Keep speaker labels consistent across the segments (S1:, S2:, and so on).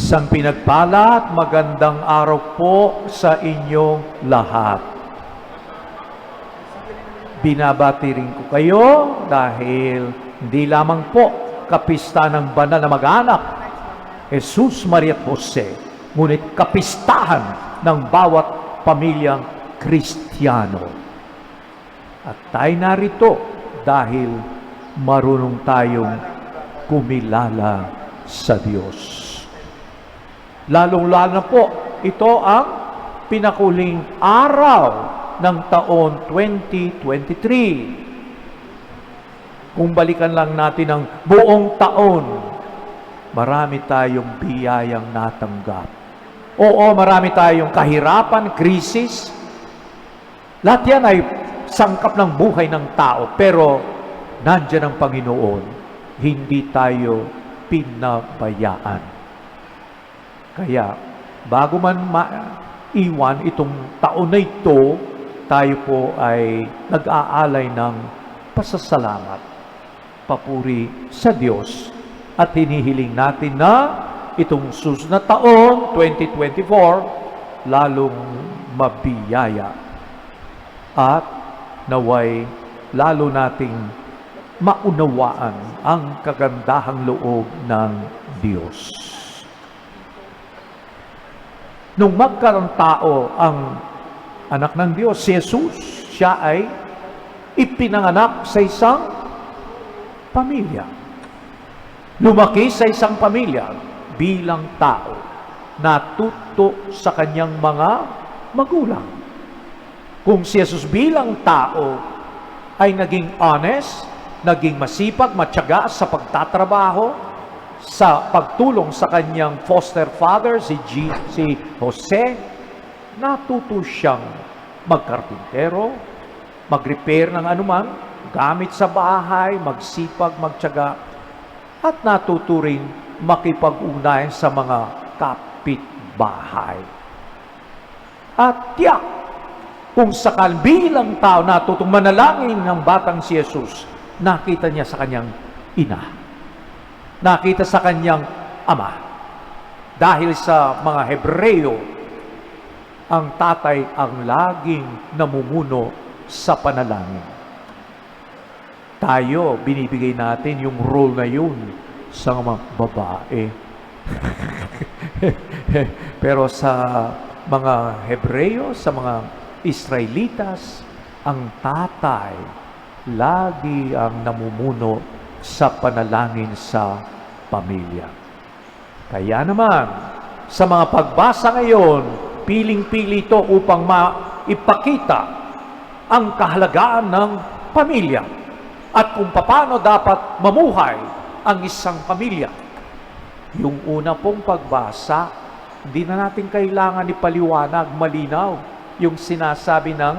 S1: Isang pinagpala at magandang araw po sa inyong lahat. Binabati rin ko kayo dahil hindi lamang po kapista ng banal na mag-anak, Jesus, Maria at Jose, ngunit kapistahan ng bawat pamilyang Kristiyano. At tayo narito dahil marunong tayong kumilala sa Diyos. Lalong-lalo na po, ito ang pinakuling araw ng taon 2023. Kung balikan lang natin ang buong taon, marami tayong biyayang natanggap. Oo, marami tayong kahirapan, krisis. Lahat yan ay sangkap ng buhay ng tao. Pero nandiyan ang Panginoon, hindi tayo pinabayaan. Kaya, bago man maiwan itong taon na ito, tayo po ay nag-aalay ng pasasalamat, papuri sa Diyos, at hinihiling natin na itong susunod na taon, 2024, lalong mabiyaya at naway lalo nating maunawaan ang kagandahang loob ng Diyos. Nung magkaroon tao ang anak ng Diyos, si Jesus, siya ay ipinanganak sa isang pamilya. Lumaki sa isang pamilya bilang tao, natuto sa kanyang mga magulang. Kung si Jesus bilang tao ay naging honest, naging masipag, matyaga sa pagtatrabaho, sa pagtulong sa kanyang foster father, si Jose, natuto siyang magkarpintero, mag-repair ng anuman, gamit sa bahay, magsipag, magtyaga, at natuto rin makipag-ugnayan sa mga kapitbahay. At tiyak, kung sakal bilang tao natutong manalangin ng batang si Jesus, nakita niya sa kanyang ina. Nakita sa kanyang ama. Dahil sa mga Hebreo, ang tatay ang laging namumuno sa panalangin. Tayo, binibigay natin yung role na yun sa mga babae. Pero sa mga Hebreo, sa mga Israelitas, ang tatay lagi ang namumuno sa panalangin sa pamilya. Kaya naman, sa mga pagbasa ngayon, piling-pili ito upang maipakita ang kahalagaan ng pamilya at kung paano dapat mamuhay ang isang pamilya. Yung una pong pagbasa, hindi na natin kailangan ipaliwanag, malinaw yung sinasabi ng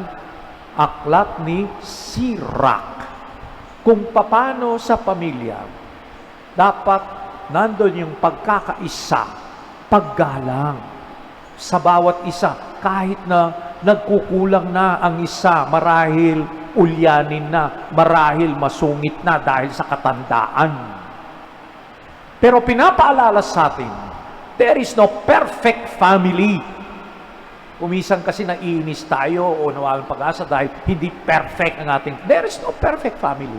S1: aklat ni Sirach. Kung paano sa pamilya, dapat nandun yung pagkakaisa, paggalang sa bawat isa. Kahit na nagkukulang na ang isa, marahil ulyanin na, marahil masungit na dahil sa katandaan. Pero pinapaalala sa atin, there is no perfect family. Kumisan kasi naiinis tayo o nawalan pag-asa dahil hindi perfect ang ating. There is no perfect family.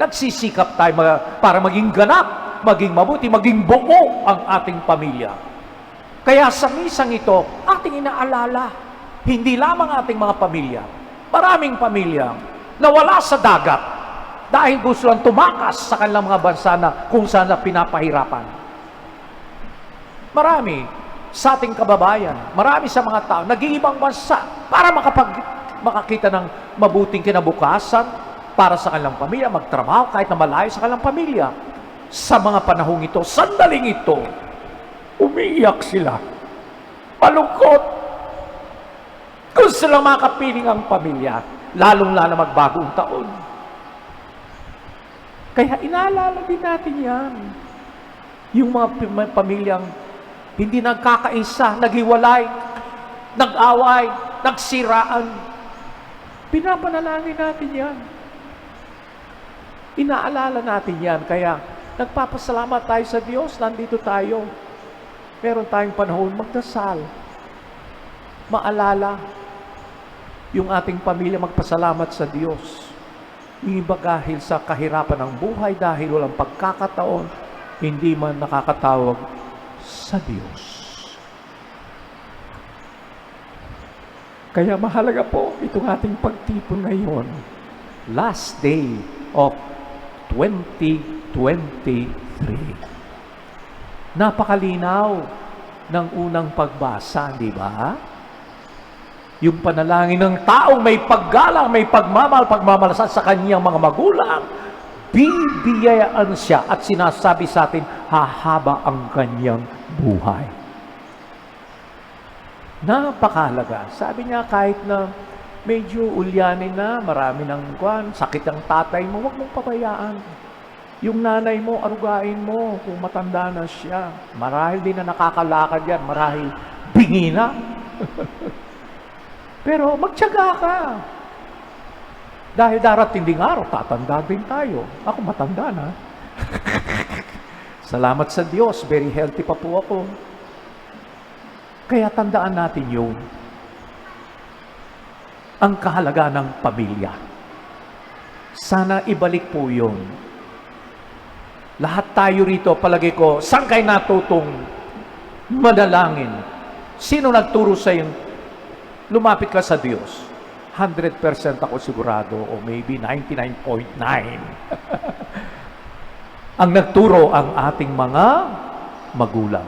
S1: Nagsisikap tayo para maging ganap, maging mabuti, maging buo ang ating pamilya. Kaya sa misang ito, ating inaalala, hindi lamang ating mga pamilya, maraming pamilya na wala sa dagat dahil gusto lang tumakas sa kanilang mga bansa na kung saan na pinapahirapan. Marami sa ating kababayan, marami sa mga tao, nag-iibang bansa para makakita ng mabuting kinabukasan para sa kanilang pamilya, magtrabaho kahit na malayo sa kanilang pamilya. Sa mga panahong ito, sandaling ito, umiiyak sila. Malungkot. Gusto lang makapiling ang pamilya, lalong-lalo magbagong taon. Kaya inaalala din natin yan. Yung mga pamilyang hindi nagkakaisa, naghiwalay, nag-away, nagsiraan. Pinapanalangin natin yan. Inaalala natin yan. Kaya Nagpapasalamat tayo sa Diyos, nandito tayo. Meron tayong panahon magdasal. Maalala yung ating pamilya magpasalamat sa Diyos. Yung iba dahil sa kahirapan ng buhay, dahil walang pagkakataon, hindi man nakakatawag sa Diyos. Kaya mahalaga po itong ating pagtipon ngayon. Last day of 2023. Napakalinaw ng unang pagbasa, di ba? Yung panalangin ng taong may paggalang, may pagmamalasal sa kanyang mga magulang, bibiyayaan siya at sinasabi sa atin, hahaba ang kanyang buhay. Napakahalaga. Sabi niya, kahit na medyo ulyanin na, marami ng sakit ang tatay mo, huwag mong pabayaan. Yung nanay mo, arugain mo kung matanda na siya. Marahil din na nakakalakad yan, marahil bingi na. Pero magtiyaga ka. Dahil darating ding araw, tatanda din tayo. Ako matanda na. Salamat sa Diyos, very healthy pa po ako. Kaya tandaan natin yung ang kahalaga ng pamilya. Sana ibalik po yun. Lahat tayo rito, palagi ko, saan kayo natutong manalangin? Sino nagturo sa yung lumapit ka sa Diyos? 100% ako sigurado, o maybe 99.9. Ang nagturo ang ating mga magulang.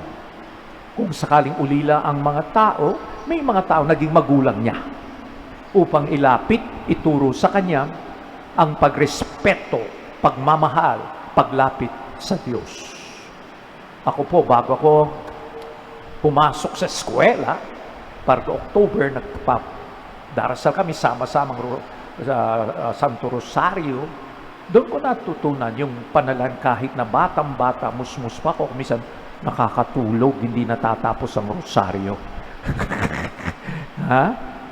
S1: Kung sakaling ulila ang mga tao, may mga tao naging magulang niya upang ilapit, ituro sa kanya ang pagrespeto, pagmamahal, paglapit sa Diyos. Ako po, bago ako pumasok sa eskwela, para October, darasal kami sama-samang sa Santo Rosario. Doon ko natutunan yung panalan kahit na batang-bata, musmus pa ako, minsan nakakatulog, hindi natatapos ang rosaryo. Ha?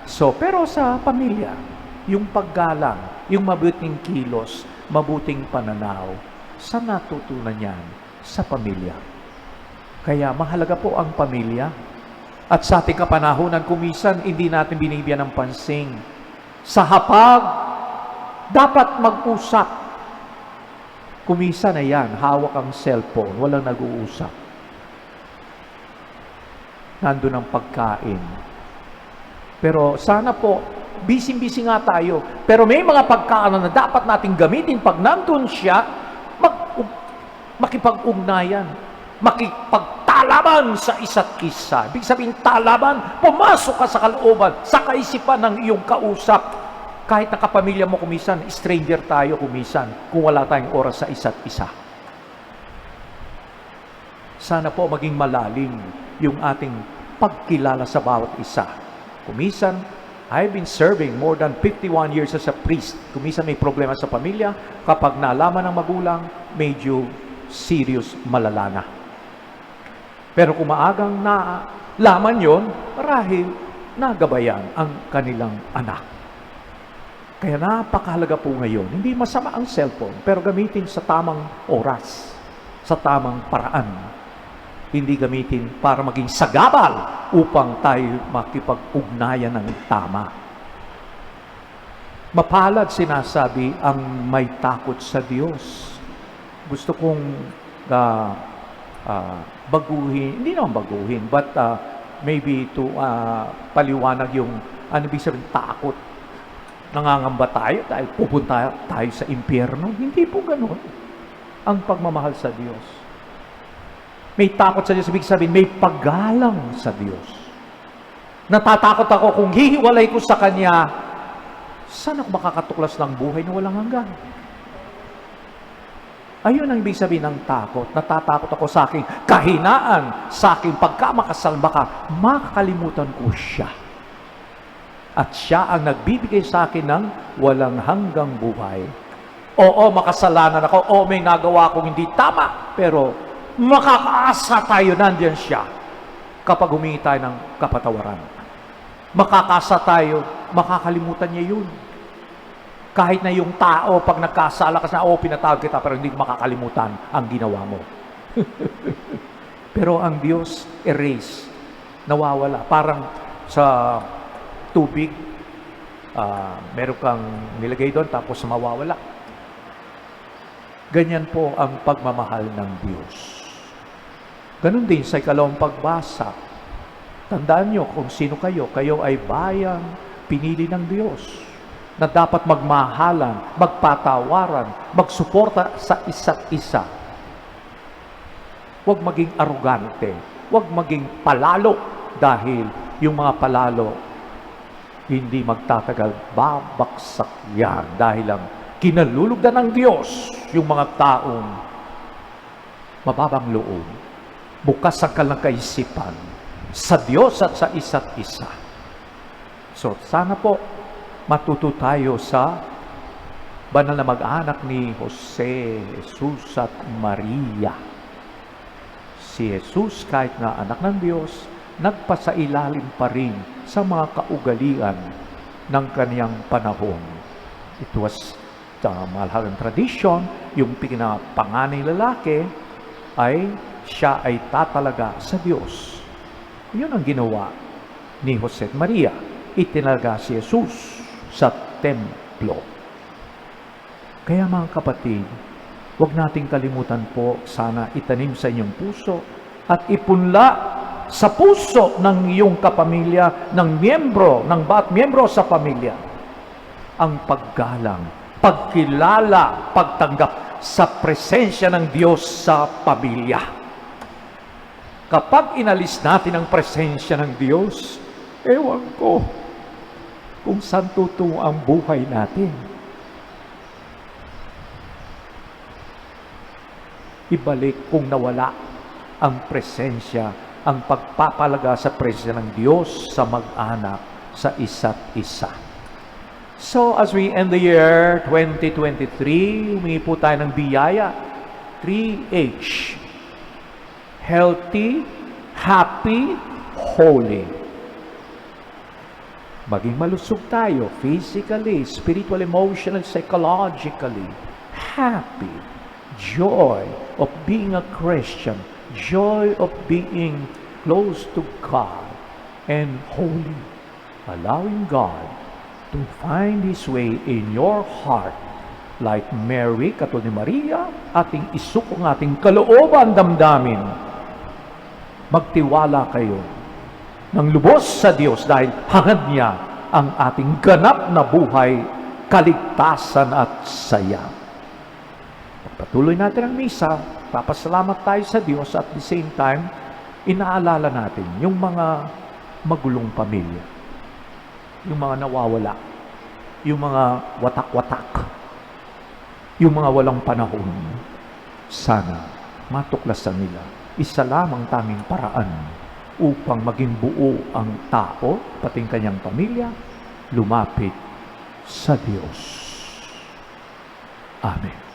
S1: So, pero sa pamilya, yung paggalang, yung mabuting kilos, mabuting pananaw, saan natutunan yan? Sa pamilya. Kaya mahalaga po ang pamilya. At sa ating kapanahonan, kumisan, hindi natin binibigyan ng pansin. Sa hapag, dapat mag-usap. Kumisan na yan, hawak ang cellphone, walang nag-uusap. Nandun ang pagkain. Pero sana po, busy-busy nga tayo. Pero may mga pagkain na dapat nating gamitin pag nandun siya, makipag-ugnayan, makipagtalaban sa isa't isa. Ibig sabihin, talaban, pumasok ka sa kalooban, sa kaisipan ng iyong kausap. Kahit nakapamilya mo kumisan, stranger tayo kumisan, kung wala tayong oras sa isa't isa. Sana po maging malalim yung ating pagkilala sa bawat isa. Kumisan, I've been serving more than 51 years as a priest. Kumisan may problema sa pamilya, kapag nalaman ng magulang, medyo serious, malala na. Pero kung maagang nalaman yon, marahil nagabayan ang kanilang anak. Kaya napakahalaga po ngayon, hindi masama ang cellphone, pero gamitin sa tamang oras, sa tamang paraan. Hindi gamitin para maging sagabal upang tayo makipag-ugnayan ng tama. Mapalad, sinasabi, ang may takot sa Diyos. Gusto kong baguhin, hindi naman baguhin, but maybe to paliwanag yung ano ibig sabihin takot. Nangangamba tayo dahil pupunta tayo sa impyerno. Hindi po ganun ang pagmamahal sa Diyos. May takot sa Diyos, ibig sabihin, may paggalang sa Diyos. Natatakot ako kung hihiwalay ko sa Kanya, saan ako makakatuklas ng buhay na walang hanggan? Ayun ang ibig sabihin ng takot. Natatakot ako sa aking kahinaan, sa aking pagkamakasal, baka makakalimutan ko siya. At siya ang nagbibigay sa akin ng walang hanggang buhay. Oo, makasalanan ako. Oo, may nagawa akong hindi tama. Pero makakaasa tayo, nandiyan siya kapag humingi tayo ng kapatawaran. Makakaasa tayo, makakalimutan niya yun. Kahit na yung tao, pag nagkasala ka na, pinatawag kita, pero hindi makakalimutan ang ginawa mo. Pero ang Diyos, erase, nawawala. Parang sa tubig, meron kang nilagay doon, tapos mawawala. Ganyan po ang pagmamahal ng Diyos. Ganun din sa ikalawang pagbasa. Tandaan nyo kung sino kayo. Kayo ay bayang pinili ng Diyos na dapat magmahalan, magpatawaran, magsuporta sa isa't isa. Huwag maging arugante, huwag maging palalo dahil yung mga palalo hindi magtatagal, babaksak yan dahil lang kinalulugdan ng Diyos yung mga taong mababang loob, bukas ang kanilang kaisipan sa Diyos at sa isa't isa. So sana po matuto tayo sa banal na mag-anak ni Jose, Jesus at Maria. Si Jesus, kahit na anak ng Diyos, nagpasailalim pa rin sa mga kaugalian ng kaniyang panahon. It was malalang tradition, yung pinapanganay lalaki siya ay tatalaga sa Diyos. Yun ang ginawa ni Jose at Maria. Itinalaga si Jesus sa templo. Kaya mga kapatid, huwag nating kalimutan po, sana itanim sa inyong puso at ipunla sa puso ng iyong kapamilya, ng bawat miyembro sa pamilya, ang paggalang, pagkilala, pagtanggap sa presensya ng Diyos sa pamilya. Kapag inalis natin ang presensya ng Diyos, ewan ko kung saan tutungo ang buhay natin. Ibalik kung nawala ang presensya, ang pagpapalaga sa presensya ng Diyos sa mag-anak, sa isa't isa. So, as we end the year 2023, humingi po tayo ng biyaya. 3H. Healthy, happy, holy. Maging malusog tayo physically, spiritually, emotionally, psychologically. Happy. Joy of being a Christian. Joy of being close to God. And holy. Allowing God to find His way in your heart. Like Mary, katulad ni Maria, ating isukong ating kalooban damdamin. Magtiwala kayo ng lubos sa Diyos dahil hangad niya ang ating ganap na buhay, kaligtasan at saya. Pagpatuloy natin ang misa, papasalamat tayo sa Diyos at the same time, inaalala natin yung mga magulong pamilya, yung mga nawawala, yung mga watak-watak, yung mga walang panahon. Sana matuklasan nila. Isa lamang tanging paraan upang maging buo ang tao, pati ang kanyang pamilya, lumapit sa Diyos. Amen.